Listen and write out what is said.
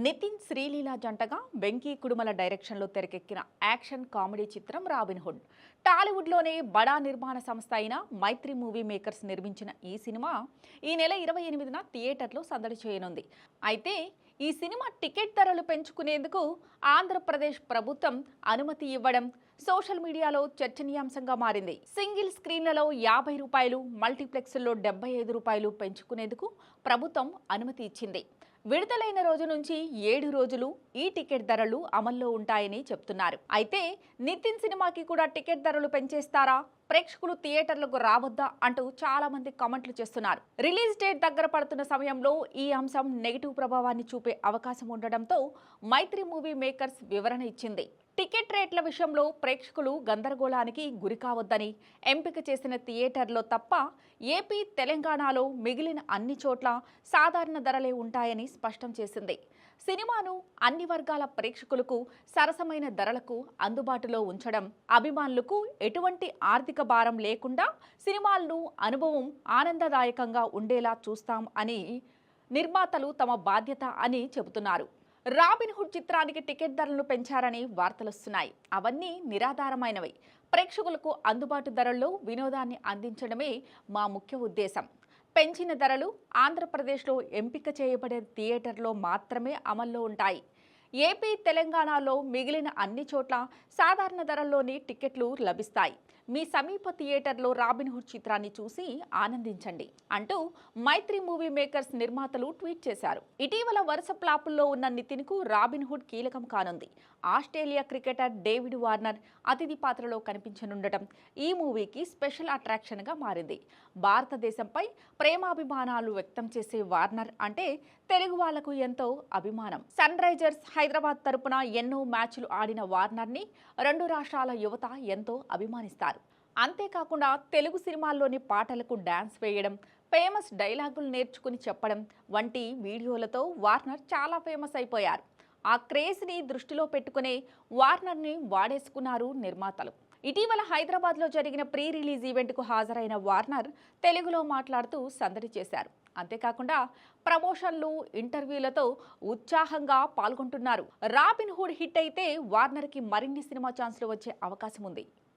నితిన్ శ్రీలీల జంటగా వెంకీ కుడుమల డైరెక్షన్లో తెరకెక్కిన యాక్షన్ కామెడీ చిత్రం రాబిన్హుడ్. టాలీవుడ్లోనే బడా నిర్మాణ సంస్థ అయిన మైత్రి మూవీ మేకర్స్ నిర్మించిన ఈ సినిమా ఈ నెల 28న థియేటర్లో సందడి చేయనుంది. అయితే ఈ సినిమా టికెట్ ధరలు పెంచుకునేందుకు ఆంధ్రప్రదేశ్ ప్రభుత్వం అనుమతి ఇవ్వడం సోషల్ మీడియాలో చర్చనీయాంశంగా మారింది. సింగిల్ స్క్రీన్లలో 50 రూపాయలు, మల్టీప్లెక్స్లో 75 రూపాయలు పెంచుకునేందుకు ప్రభుత్వం అనుమతి ఇచ్చింది. విడుదలైన రోజు నుంచి 7 రోజులు ఈ టికెట్ ధరలు అమల్లో ఉంటాయని చెప్తున్నారు. అయితే నితిన్ సినిమాకి కూడా టికెట్ ధరలు పెంచేస్తారా, ప్రేక్షకులు థియేటర్లకు రావద్దా అంటూ చాలా మంది కామెంట్లు చేస్తున్నారు. రిలీజ్ డేట్ దగ్గర పడుతున్న సమయంలో ఈ అంశం నెగిటివ్ ప్రభావాన్ని చూపే అవకాశం ఉండడంతో మైత్రి మూవీ మేకర్స్ వివరణ ఇచ్చింది. టికెట్ రేట్ల విషయంలో ప్రేక్షకులు గందరగోళానికి గురి కావద్దని, ఎంపిక చేసిన థియేటర్లో తప్ప ఏపీ, తెలంగాణలో మిగిలిన అన్ని చోట్ల సాధారణ ధరలే ఉంటాయని స్పష్టం చేసింది. సినిమాను అన్ని వర్గాల ప్రేక్షకులకు సరసమైన ధరలకు అందుబాటులో ఉంచడం, అభిమానులకు ఎటువంటి ఆర్థిక భారం లేకుండా సినిమాలను అనుభవం ఆనందదాయకంగా ఉండేలా చూస్తాం అని నిర్మాతలు తమ బాధ్యత అని చెబుతున్నారు. రాబిన్హుడ్ చిత్రానికి టికెట్ ధరలను పెంచారని వార్తలొస్తున్నాయి. అవన్నీ నిరాధారమైనవి. ప్రేక్షకులకు అందుబాటు ధరల్లో వినోదాన్ని అందించడమే మా ముఖ్య ఉద్దేశం. పెంచిన ధరలు ఆంధ్రప్రదేశ్లో ఎంపిక చేయబడే థియేటర్లో మాత్రమే అమల్లో ఉంటాయి. ఏపీ, తెలంగాణలో మిగిలిన అన్ని చోట్ల సాధారణ ధరల్లోని టికెట్లు లభిస్తాయి. మీ సమీప థియేటర్లో రాబిన్హుడ్ చిత్రాన్ని చూసి ఆనందించండి అంటూ మైత్రి మూవీ మేకర్స్ నిర్మాతలు ట్వీట్ చేశారు. ఇటీవల వరుస ఫ్లాపుల్లో ఉన్న నితిన్కు రాబిన్హుడ్ కీలకం కానుంది. ఆస్ట్రేలియా క్రికెటర్ డేవిడ్ వార్నర్ అతిథి పాత్రలో కనిపించనుండటం ఈ మూవీకి స్పెషల్ అట్రాక్షన్గా మారింది. భారతదేశంపై ప్రేమాభిమానాలు వ్యక్తం చేసే వార్నర్ అంటే తెలుగు వాళ్లకు ఎంతో అభిమానం. సన్ రైజర్స్ హైదరాబాద్ తరపున ఎన్నో మ్యాచ్లు ఆడిన వార్నర్ని 2 రాష్ట్రాల యువత ఎంతో అభిమానిస్తారు. అంతేకాకుండా తెలుగు సినిమాల్లోని పాటలకు డాన్స్ వేయడం, ఫేమస్ డైలాగులు నేర్చుకుని చెప్పడం వంటి వీడియోలతో వార్నర్ చాలా ఫేమస్ అయిపోయారు. ఆ క్రేజ్ని దృష్టిలో పెట్టుకునే వార్నర్ని వాడేసుకున్నారు నిర్మాతలు. ఇటీవల హైదరాబాద్లో జరిగిన ప్రీ రిలీజ్ ఈవెంట్కు హాజరైన వార్నర్ తెలుగులో మాట్లాడుతూ సందడి చేశారు. అంతేకాకుండా ప్రమోషన్లు, ఇంటర్వ్యూలతో ఉత్సాహంగా పాల్గొంటున్నారు. రాబిన్హుడ్ హిట్ అయితే వార్నర్కి మరిన్ని సినిమా ఛాన్స్లు వచ్చే అవకాశం ఉంది.